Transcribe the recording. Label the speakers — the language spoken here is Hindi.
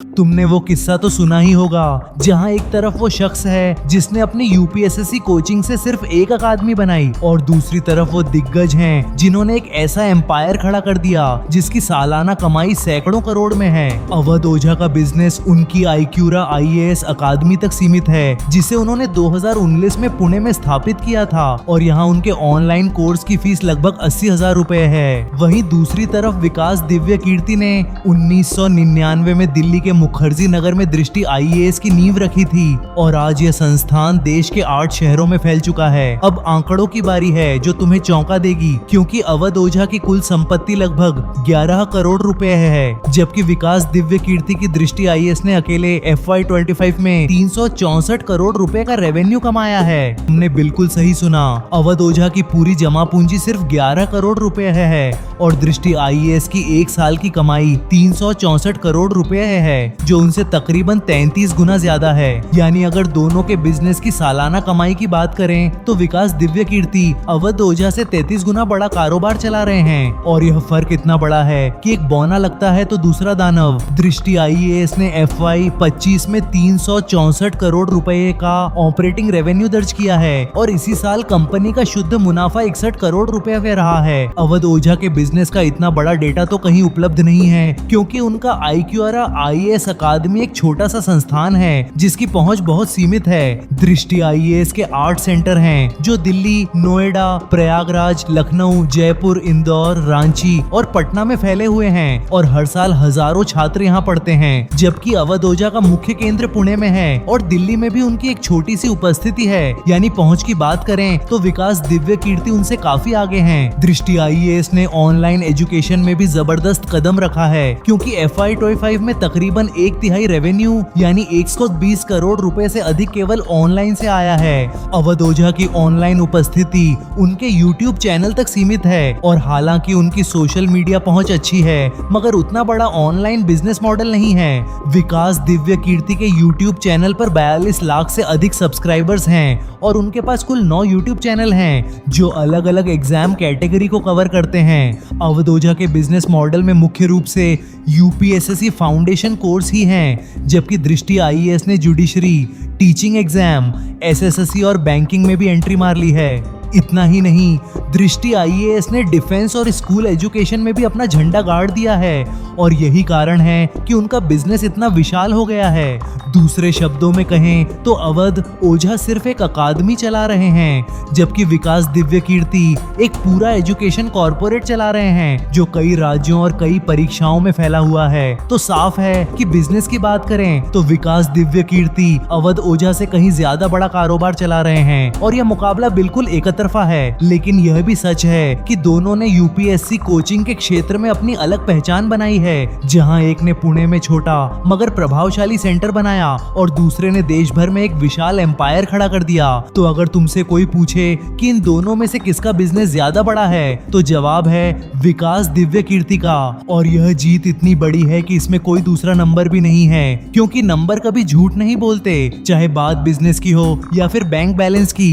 Speaker 1: तुमने वो किस्सा तो सुना ही होगा जहां एक तरफ वो शख्स है जिसने अपनी यूपीएसएससी कोचिंग से सिर्फ एक अकादमी बनाई और दूसरी तरफ वो दिग्गज हैं जिन्होंने एक ऐसा एम्पायर खड़ा कर दिया जिसकी सालाना कमाई सैकड़ों करोड़ में है। अवध ओझा का बिजनेस उनकी आईक्यूरा आईएएस अकादमी तक सीमित है जिसे उन्होंने 2019 में पुणे में स्थापित किया था और यहाँ उनके ऑनलाइन कोर्स की फीस लगभग 80,000 रुपए है। वहीं दूसरी तरफ विकास दिव्य कीर्ति ने 1999 में दिल्ली के मुखर्जी नगर में दृष्टि आईएएस की नींव रखी थी और आज यह संस्थान देश के 8 शहरों में फैल चुका है। अब आंकड़ों की बारी है जो तुम्हें चौंका देगी, क्योंकि अवध ओझा की कुल संपत्ति लगभग 11 करोड़ रुपए है, जबकि विकास दिव्य कीर्ति की दृष्टि आईएएस ने अकेले FY25 में 364 करोड़ रुपए का रेवेन्यू कमाया है। तुमने बिल्कुल सही सुना, अवध ओझा की पूरी जमा पूंजी सिर्फ 11 करोड़ रुपए है और दृष्टि आईएएस की एक साल की कमाई 364 करोड़ रुपए है, जो उनसे तकरीबन 33 गुना ज्यादा है। यानी अगर दोनों के बिजनेस की सालाना कमाई की बात करें तो विकास दिव्य कीर्ति अवध ओझा से 33 गुना बड़ा कारोबार चला रहे हैं। और यह फर्क इतना बड़ा है कि एक बौना लगता है तो दूसरा दानव। दृष्टि आईएएस ने FY25 में 364 करोड़ रुपए का ऑपरेटिंग रेवेन्यू दर्ज किया है और इसी साल कंपनी का शुद्ध मुनाफा 61 करोड़ रुपए में रहा है। अवध ओझा के बिजनेस का इतना बड़ा डेटा तो कहीं उपलब्ध नहीं है, क्योंकि उनका आईक्यूरा आईएएस अकादमी एक छोटा सा संस्थान है जिसकी पहुंच बहुत सीमित है। दृष्टि आईएएस के 8 सेंटर हैं जो दिल्ली, नोएडा, प्रयागराज, लखनऊ, जयपुर, इंदौर, रांची और पटना में फैले हुए हैं और हर साल हजारों छात्र यहाँ पढ़ते हैं। जबकि अवध ओझा का मुख्य केंद्र पुणे में है और दिल्ली में भी उनकी एक छोटी सी उपस्थिति है। यानी पहुंच की बात करें तो विकास दिव्य कीर्ति उनसे काफी आगे हैं। दृष्टि आईएएस ने ऑनलाइन एजुकेशन में भी जबरदस्त कदम रखा है, क्योंकि FY25 में तकरीबन 1/3 रेवेन्यू यानी 120 करोड़ रुपए से अधिक केवल ऑनलाइन से आया है। अवध ओझा की ऑनलाइन उपस्थिति उनके YouTube चैनल तक सीमित है और हालांकि उनकी सोशल मीडिया पहुंच अच्छी है, मगर उतना बड़ा ऑनलाइन बिजनेस मॉडल नहीं है। विकास दिव्य कीर्ति के YouTube चैनल पर 42 लाख से अधिक सब्सक्राइबर्स हैं और उनके पास कुल 9 YouTube चैनल हैं जो अलग अलग एग्जाम कैटेगरी को कवर करते हैं। अवध ओझा के बिजनेस मॉडल में मुख्य रूप से यूपीएसएससी फाउंडेशन कोर्स ही हैं, जबकि दृष्टि आईएएस ने जुडिशरी, टीचिंग एग्जाम, एसएससी और बैंकिंग में भी एंट्री मार ली है। इतना ही नहीं, दृष्टि आईएएस ने डिफेंस और स्कूल एजुकेशन में भी अपना झंडा गाड़ दिया है और यही कारण है कि उनका बिजनेस इतना विशाल हो गया है। दूसरे शब्दों में कहें तो अवध ओझा सिर्फ एक अकादमी चला रहे हैं, जबकि विकास दिव्य कीर्ति एक पूरा एजुकेशन कॉर्पोरेट चला रहे हैं जो कई राज्यों और कई परीक्षाओं में फैला हुआ है। तो साफ है कि बिजनेस की बात करें तो विकास दिव्य कीर्ति अवध ओझा से कहीं ज्यादा बड़ा कारोबार चला रहे हैं और यह मुकाबला बिल्कुल एकतरफा है। लेकिन यह भी सच है कि दोनों ने यूपीएससी कोचिंग के क्षेत्र में अपनी अलग पहचान बनाई है, जहां एक ने पुणे में छोटा मगर प्रभावशाली सेंटर बनाया और दूसरे ने देश भर में एक विशाल एम्पायर खड़ा कर दिया। तो अगर तुमसे कोई पूछे कि इन दोनों में से किसका बिजनेस ज्यादा बड़ा है तो जवाब है विकास दिव्य कीर्ति का। और यह जीत इतनी बड़ी है कि इसमें कोई दूसरा नंबर भी नहीं है, क्योंकि नंबर कभी झूठ नहीं बोलते, चाहे बात बिजनेस की हो या फिर बैंक बैलेंस की।